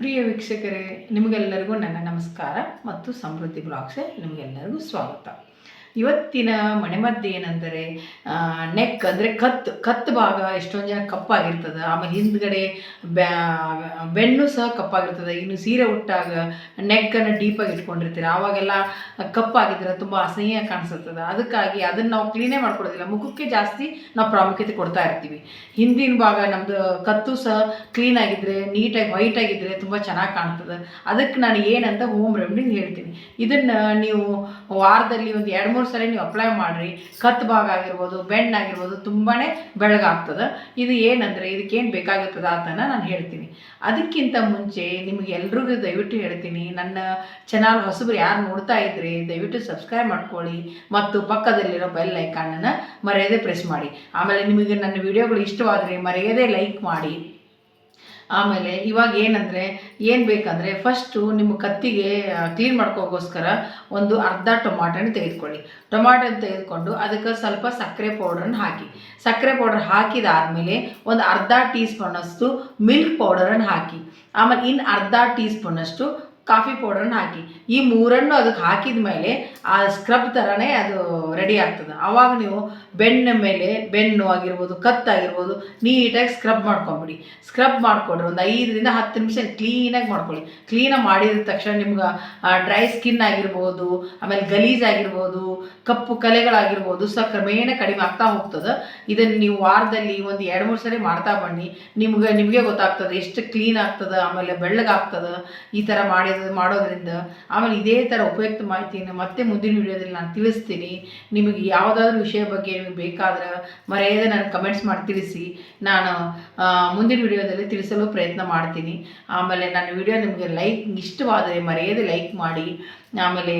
ಪ್ರಿಯ ವೀಕ್ಷಕರೇ, ನಿಮಗೆಲ್ಲರಿಗೂ ನನ್ನ ನಮಸ್ಕಾರ ಮತ್ತು ಸಮೃದ್ಧಿ ಬ್ಲಾಗ್ಸ್ಗೆ ನಿಮಗೆಲ್ಲರಿಗೂ ಸ್ವಾಗತ. ಇವತ್ತಿನ ಮನೆಮದ್ದು ಏನೆಂದರೆ ನೆಕ್ ಅಂದರೆ ಕತ್ತು ಭಾಗ ಎಷ್ಟೊಂದು ಜನ ಕಪ್ಪಾಗಿರ್ತದೆ. ಆಮೇಲೆ ಹಿಂದ್ಗಡೆ ಬೆನ್ನು ಸಹ ಕಪ್ಪಾಗಿರ್ತದೆ. ಇನ್ನು ಸೀರೆ ಉಟ್ಟಾಗ ನೆಕ್ಕನ್ನು ಡೀಪಾಗಿ ಇಟ್ಕೊಂಡಿರ್ತೀರ, ಆವಾಗೆಲ್ಲ ಕಪ್ಪಾಗಿದ್ರೆ ತುಂಬ ಅಸಹ್ಯ ಕಾಣಿಸುತ್ತದೆ. ಅದಕ್ಕಾಗಿ ಅದನ್ನು ನಾವು ಕ್ಲೀನೇ ಮಾಡ್ಕೊಡೋದಿಲ್ಲ, ಮುಖಕ್ಕೆ ಜಾಸ್ತಿ ನಾವು ಪ್ರಾಮುಖ್ಯತೆ ಕೊಡ್ತಾ ಇರ್ತೀವಿ. ಹಿಂದಿನ ಭಾಗ ನಮ್ಮದು ಕತ್ತು ಸಹ ಕ್ಲೀನಾಗಿದ್ದರೆ, ನೀಟಾಗಿ ವೈಟಾಗಿದ್ದರೆ ತುಂಬ ಚೆನ್ನಾಗಿ ಕಾಣ್ತದೆ. ಅದಕ್ಕೆ ನಾನು ಏನಂತ ಹೋಮ್ ರೆಮಿಡಿ ಹೇಳ್ತೀನಿ. ಇದನ್ನು ನೀವು ವಾರದಲ್ಲಿ ಒಂದು 2-3 ಸಲ ನೀವು ಅಪ್ಲೈ ಮಾಡಿರಿ. ಕತ್ತು ಭಾಗ ಆಗಿರ್ಬೋದು, ಬೆಣ್ಣಾಗಿರ್ಬೋದು ತುಂಬಾ ಬೆಳಗಾಗ್ತದೆ. ಇದು ಏನಂದರೆ ಇದಕ್ಕೇನು ಬೇಕಾಗಿರ್ತದೆ ಅದನ್ನು ನಾನು ಹೇಳ್ತೀನಿ. ಅದಕ್ಕಿಂತ ಮುಂಚೆ ನಿಮಗೆ ಎಲ್ರಿಗೂ ದಯವಿಟ್ಟು ಹೇಳ್ತೀನಿ, ನನ್ನ ಚಾನಲ್ ಹೊಸಬ್ರು ಯಾರು ನೋಡ್ತಾ ಇದ್ರಿ ದಯವಿಟ್ಟು ಸಬ್ಸ್ಕ್ರೈಬ್ ಮಾಡ್ಕೊಳ್ಳಿ ಮತ್ತು ಪಕ್ಕದಲ್ಲಿರೋ ಬೆಲ್ ಐಕಾನನ್ನು ಮರೆಯದೇ ಪ್ರೆಸ್ ಮಾಡಿ. ಆಮೇಲೆ ನಿಮಗೆ ನನ್ನ ವಿಡಿಯೋಗಳು ಇಷ್ಟವಾದರೆ ಮರೆಯದೇ ಲೈಕ್ ಮಾಡಿ. ಆಮೇಲೆ ಇವಾಗ ಏನಂದರೆ ಏನು ಬೇಕಂದರೆ ಫಸ್ಟು ನಿಮ್ಮ ಕತ್ತಿಗೆ ಕ್ಲೀನ್ ಮಾಡ್ಕೋಗೋಸ್ಕರ ಒಂದು ಅರ್ಧ ಟೊಮಾಟೊನ ತೆಗೆದುಕೊಳ್ಳಿ. ಟೊಮಾಟೊನ ತೆಗೆದುಕೊಂಡು ಅದಕ್ಕೆ ಸ್ವಲ್ಪ ಸಕ್ಕರೆ ಪೌಡ್ರನ್ನು ಹಾಕಿ. ಸಕ್ಕರೆ ಪೌಡ್ರ್ ಹಾಕಿದಾದಮೇಲೆ ಒಂದು ಅರ್ಧ ಟೀ ಸ್ಪೂನಷ್ಟು ಮಿಲ್ಕ್ ಪೌಡರನ್ನು ಹಾಕಿ. ಆಮೇಲೆ ಇನ್ನು ಅರ್ಧ ಟೀ ಸ್ಪೂನಷ್ಟು ಕಾಫಿ ಪೌಡರನ್ನು ಹಾಕಿ. ಈ ಮೂರನ್ನು ಅದಕ್ಕೆ ಹಾಕಿದ ಮೇಲೆ ಆ ಸ್ಕ್ರಬ್ ಥರನೇ ಅದು ರೆಡಿ ಆಗ್ತದೆ. ಆವಾಗ ನೀವು ಬೆನ್ನು ಆಗಿರ್ಬೋದು, ಕತ್ತಾಗಿರ್ಬೋದು ನೀಟಾಗಿ ಸ್ಕ್ರಬ್ ಮಾಡ್ಕೊಂಬಿಡಿ. ಸ್ಕ್ರಬ್ ಮಾಡಿಕೊಡ್ರಿ ಒಂದು 5-10 ನಿಮಿಷ ಕ್ಲೀನಾಗಿ ಮಾಡ್ಕೊಳ್ಳಿ. ಕ್ಲೀನಾಗಿ ಮಾಡಿದ ತಕ್ಷಣ ನಿಮ್ಗೆ ಡ್ರೈ ಸ್ಕಿನ್ ಆಗಿರ್ಬೋದು, ಆಮೇಲೆ ಗಲೀಜಾಗಿರ್ಬೋದು, ಕಪ್ಪು ಕಲೆಗಳಾಗಿರ್ಬೋದು ಸಹ ಕ್ರಮೇಣ ಕಡಿಮೆ ಆಗ್ತಾ ಹೋಗ್ತದೆ. ಇದನ್ನು ನೀವು ವಾರದಲ್ಲಿ ಒಂದು 2-3 ಸರಿ ಮಾಡ್ತಾ ಬನ್ನಿ. ನಿಮಗೆ ಗೊತ್ತಾಗ್ತದೆ ಎಷ್ಟು ಕ್ಲೀನ್ ಆಗ್ತದೆ, ಆಮೇಲೆ ಬೆಳ್ಳಗಾಗ್ತದೆ ಈ ಥರ ಮಾಡೋದ್ರಿಂದ. ಆಮೇಲೆ ಇದೇ ಥರ ಉಪಯುಕ್ತ ಮಾಹಿತಿಯನ್ನು ಮತ್ತೆ ಮುಂದಿನ ವಿಡಿಯೋದಲ್ಲಿ ನಾನು ತಿಳಿಸ್ತೀನಿ. ನಿಮಗೆ ಯಾವುದಾದ್ರೂ ವಿಷಯ ಬಗ್ಗೆ ನಿಮಗೆ ಬೇಕಾದ್ರೆ ಮರೆಯದೆ ನನಗೆ ಕಮೆಂಟ್ಸ್ ಮಾಡಿ ತಿಳಿಸಿ. ನಾನು ಮುಂದಿನ ವಿಡಿಯೋದಲ್ಲಿ ತಿಳಿಸಲು ಪ್ರಯತ್ನ ಮಾಡ್ತೀನಿ. ಆಮೇಲೆ ನನ್ನ ವಿಡಿಯೋ ನಿಮಗೆ ಇಷ್ಟವಾದರೆ ಮರೆಯದೆ ಲೈಕ್ ಮಾಡಿ. ಆಮೇಲೆ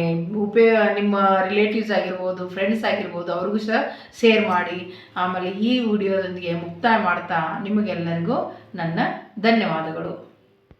ನಿಮ್ಮ ರಿಲೇಟಿವ್ಸ್ ಆಗಿರ್ಬೋದು, ಫ್ರೆಂಡ್ಸ್ ಆಗಿರ್ಬೋದು ಅವ್ರಿಗೂ ಸಹ ಶೇರ್ ಮಾಡಿ. ಆಮೇಲೆ ಈ ವಿಡಿಯೋದೊಂದಿಗೆ ಮುಕ್ತಾಯ ಮಾಡ್ತಾ ನಿಮಗೆಲ್ಲರಿಗೂ ನನ್ನ ಧನ್ಯವಾದಗಳು.